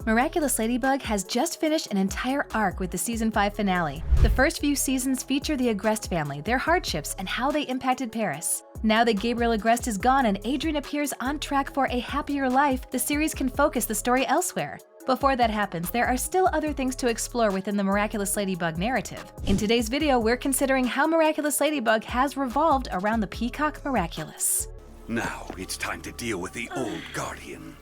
Miraculous Ladybug has just finished an entire arc with the Season 5 finale. The first few seasons feature the Agreste family, their hardships, and how they impacted Paris. Now that Gabriel Agreste is gone and Adrien appears on track for a happier life, the series can focus the story elsewhere. Before that happens, there are still other things to explore within the Miraculous Ladybug narrative. In today's video, we're considering how Miraculous Ladybug has revolved around the Peacock Miraculous. Now it's time to deal with the old guardian.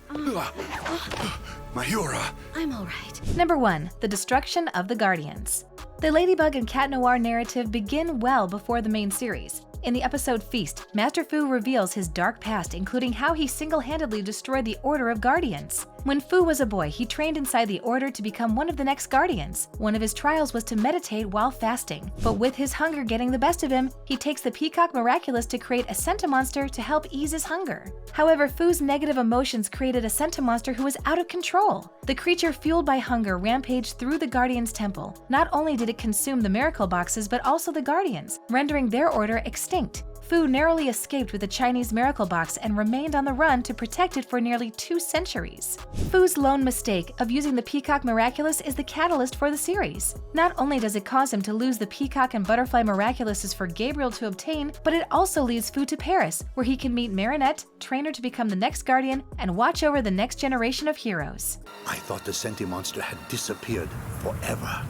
Mayura! I'm all right. Number 1. The destruction of the Guardians. The Ladybug and Cat Noir narrative begin well before the main series. In the episode Feast, Master Fu reveals his dark past, including how he single-handedly destroyed the Order of Guardians. When Fu was a boy, he trained inside the Order to become one of the next Guardians. One of his trials was to meditate while fasting. But with his hunger getting the best of him, he takes the Peacock Miraculous to create a Sentimonster to help ease his hunger. However, Fu's negative emotions created a Sentimonster who was out of control. The creature, fueled by hunger, rampaged through the Guardians' temple. Not only did it consume the miracle boxes, but also the Guardians, rendering their order extinct. Fu narrowly escaped with the Chinese miracle box and remained on the run to protect it for nearly 2 centuries. Fu's lone mistake of using the Peacock Miraculous is the catalyst for the series. Not only does it cause him to lose the Peacock and Butterfly Miraculouses for Gabriel to obtain, but it also leads Fu to Paris, where he can meet Marinette, train her to become the next Guardian, and watch over the next generation of heroes. I thought the Sentimonster had disappeared forever.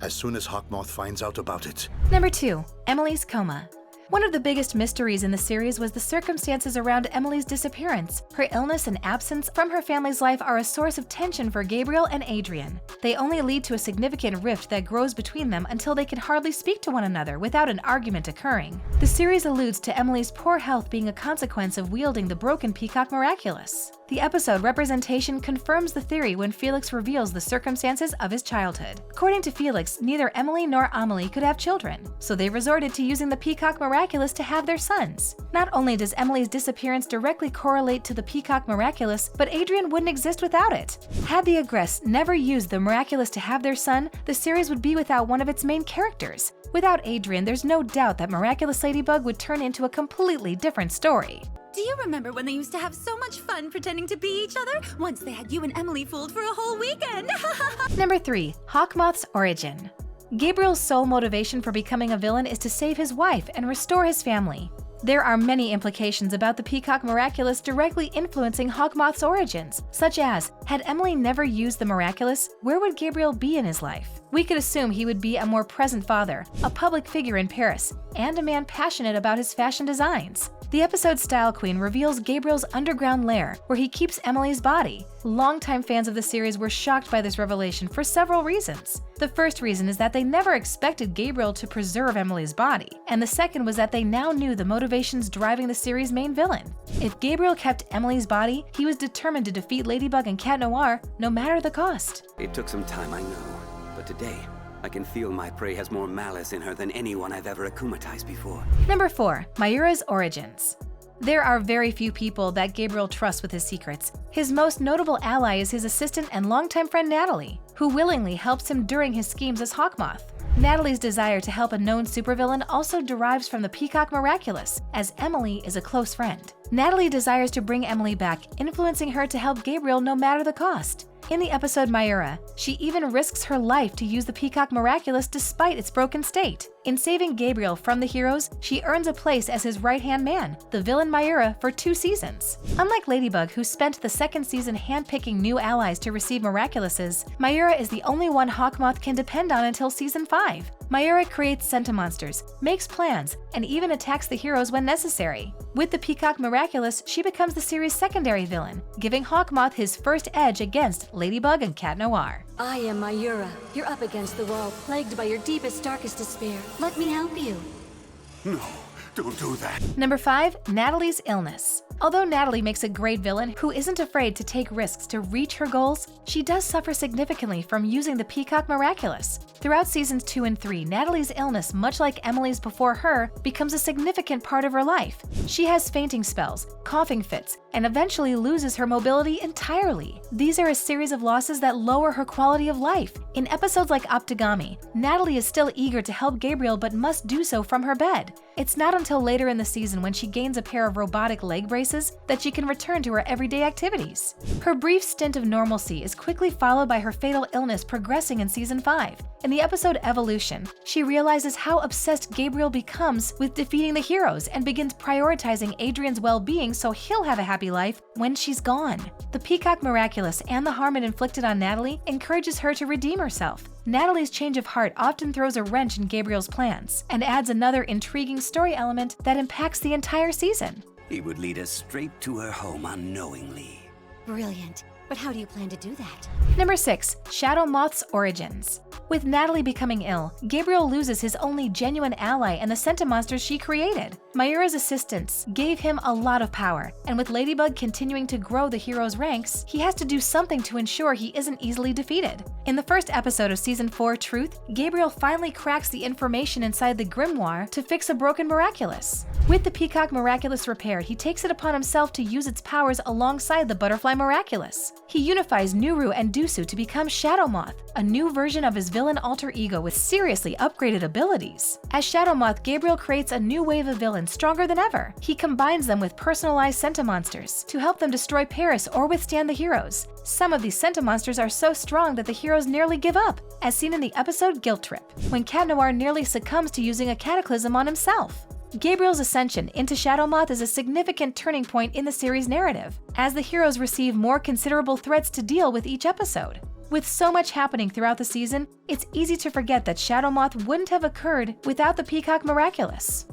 As soon as Hawkmoth finds out about it. Number 2. Emily's coma. One of the biggest mysteries in the series was the circumstances around Emily's disappearance. Her illness and absence from her family's life are a source of tension for Gabriel and Adrien. They only lead to a significant rift that grows between them until they can hardly speak to one another without an argument occurring. The series alludes to Emily's poor health being a consequence of wielding the broken Peacock Miraculous. The episode Representation confirms the theory when Felix reveals the circumstances of his childhood. According to Felix, neither Emily nor Amelie could have children, so they resorted to using the Peacock Miraculous to have their sons. Not only does Emily's disappearance directly correlate to the Peacock Miraculous, but Adrien wouldn't exist without it. Had the Agrestes never used the Miraculous to have their son, the series would be without one of its main characters. Without Adrien, there's no doubt that Miraculous Ladybug would turn into a completely different story. Do you remember when they used to have so much fun pretending to be each other? Once they had you and Emily fooled for a whole weekend! Number 3. Hawkmoth's origin. Gabriel's sole motivation for becoming a villain is to save his wife and restore his family. There are many implications about the Peacock Miraculous directly influencing Hawkmoth's origins, such as, had Emily never used the Miraculous, where would Gabriel be in his life? We could assume he would be a more present father, a public figure in Paris, and a man passionate about his fashion designs. The episode Style Queen reveals Gabriel's underground lair, where he keeps Emily's body. Longtime fans of the series were shocked by this revelation for several reasons. The first reason is that they never expected Gabriel to preserve Emily's body, and the second was that they now knew the motivations driving the series' main villain. If Gabriel kept Emily's body, he was determined to defeat Ladybug and Cat Noir, no matter the cost. It took some time, I know, but today, I can feel my prey has more malice in her than anyone I've ever akumatized before. Number 4. Mayura's origins. There are very few people that Gabriel trusts with his secrets. His most notable ally is his assistant and longtime friend Natalie, who willingly helps him during his schemes as Hawkmoth. Natalie's desire to help a known supervillain also derives from the Peacock Miraculous, as Emily is a close friend. Natalie desires to bring Emily back, influencing her to help Gabriel no matter the cost. In the episode Mayura, she even risks her life to use the Peacock Miraculous despite its broken state. In saving Gabriel from the heroes, she earns a place as his right-hand man, the villain Mayura, for 2 seasons. Unlike Ladybug, who spent the 2nd season handpicking new allies to receive Miraculouses, Mayura is the only one Hawkmoth can depend on until season 5. Mayura creates Sentimonsters, makes plans, and even attacks the heroes when necessary. With the Peacock Miraculous, she becomes the series' secondary villain, giving Hawkmoth his first edge against Ladybug and Cat Noir. I am Mayura. You're up against the wall, plagued by your deepest, darkest despair. Let me help you. No, don't do that. Number 5. Natalie's illness. Although Natalie makes a great villain who isn't afraid to take risks to reach her goals, she does suffer significantly from using the Peacock Miraculous. Throughout seasons 2 and 3, Natalie's illness, much like Emily's before her, becomes a significant part of her life. She has fainting spells, coughing fits, and eventually loses her mobility entirely. These are a series of losses that lower her quality of life. In episodes like Optigami, Natalie is still eager to help Gabriel but must do so from her bed. It's not until later in the season when she gains a pair of robotic leg braces choices that she can return to her everyday activities. Her brief stint of normalcy is quickly followed by her fatal illness progressing in Season 5. In the episode Evolution, she realizes how obsessed Gabriel becomes with defeating the heroes and begins prioritizing Adrien's well-being so he'll have a happy life when she's gone. The Peacock Miraculous and the harm it inflicted on Natalie encourages her to redeem herself. Natalie's change of heart often throws a wrench in Gabriel's plans and adds another intriguing story element that impacts the entire season. He would lead us straight to her home unknowingly. Brilliant. But how do you plan to do that? Number 6. Shadow Moth's origins. With Natalie becoming ill, Gabriel loses his only genuine ally and the Sentimonsters she created. Mayura's assistance gave him a lot of power, and with Ladybug continuing to grow the hero's ranks, he has to do something to ensure he isn't easily defeated. In the first episode of Season 4, Truth, Gabriel finally cracks the information inside the grimoire to fix a broken Miraculous. With the Peacock Miraculous repaired, he takes it upon himself to use its powers alongside the Butterfly Miraculous. He unifies Nuru and Dusu to become Shadow Moth, a new version of his villain alter ego with seriously upgraded abilities. As Shadow Moth, Gabriel creates a new wave of villains stronger than ever. He combines them with personalized Sentimonsters to help them destroy Paris or withstand the heroes. Some of these Sentimonsters are so strong that the heroes nearly give up, as seen in the episode Guilt Trip, when Cat Noir nearly succumbs to using a cataclysm on himself. Gabriel's ascension into Shadow Moth is a significant turning point in the series' narrative, as the heroes receive more considerable threats to deal with each episode. With so much happening throughout the season, it's easy to forget that Shadow Moth wouldn't have occurred without the Peacock Miraculous.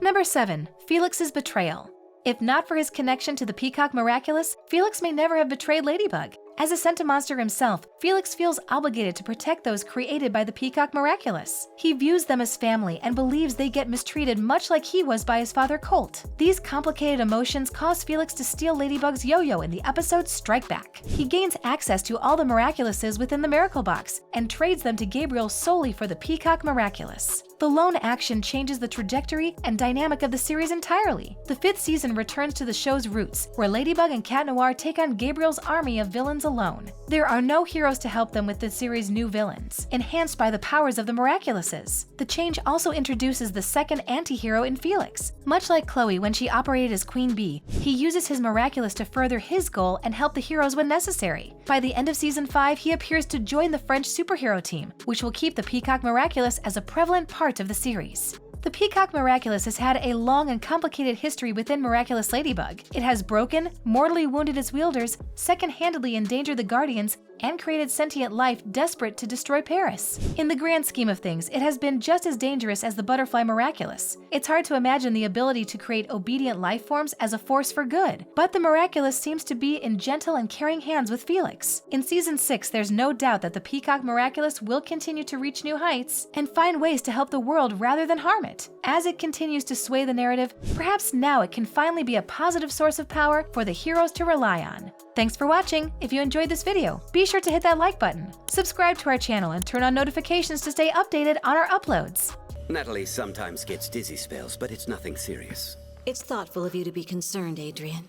Number 7. Felix's betrayal. If not for his connection to the Peacock Miraculous, Felix may never have betrayed Ladybug. As a Sentimonster himself, Felix feels obligated to protect those created by the Peacock Miraculous. He views them as family and believes they get mistreated much like he was by his father Colt. These complicated emotions cause Felix to steal Ladybug's yo-yo in the episode Strike Back. He gains access to all the Miraculouses within the Miracle Box and trades them to Gabriel solely for the Peacock Miraculous. The lone action changes the trajectory and dynamic of the series entirely. The 5th season returns to the show's roots, where Ladybug and Cat Noir take on Gabriel's army of villains alone. There are no heroes to help them with the series' new villains, enhanced by the powers of the Miraculouses. The change also introduces the second anti-hero in Felix. Much like Chloe when she operated as Queen Bee, he uses his Miraculous to further his goal and help the heroes when necessary. By the end of Season 5, he appears to join the French superhero team, which will keep the Peacock Miraculous as a prevalent part of the series. The Peacock Miraculous has had a long and complicated history within Miraculous Ladybug. It has broken, mortally wounded its wielders, second-handedly endangered the Guardians, and created sentient life desperate to destroy Paris. In the grand scheme of things, it has been just as dangerous as the Butterfly Miraculous. It's hard to imagine the ability to create obedient life forms as a force for good, but the Miraculous seems to be in gentle and caring hands with Felix. In Season 6, there's no doubt that the Peacock Miraculous will continue to reach new heights and find ways to help the world rather than harm it. As it continues to sway the narrative, perhaps now it can finally be a positive source of power for the heroes to rely on. Thanks for watching. If you enjoyed this video, be sure to hit that like button, subscribe to our channel, and turn on notifications to stay updated on our uploads. Natalie sometimes gets dizzy spells, but it's nothing serious. It's thoughtful of you to be concerned, Adrien.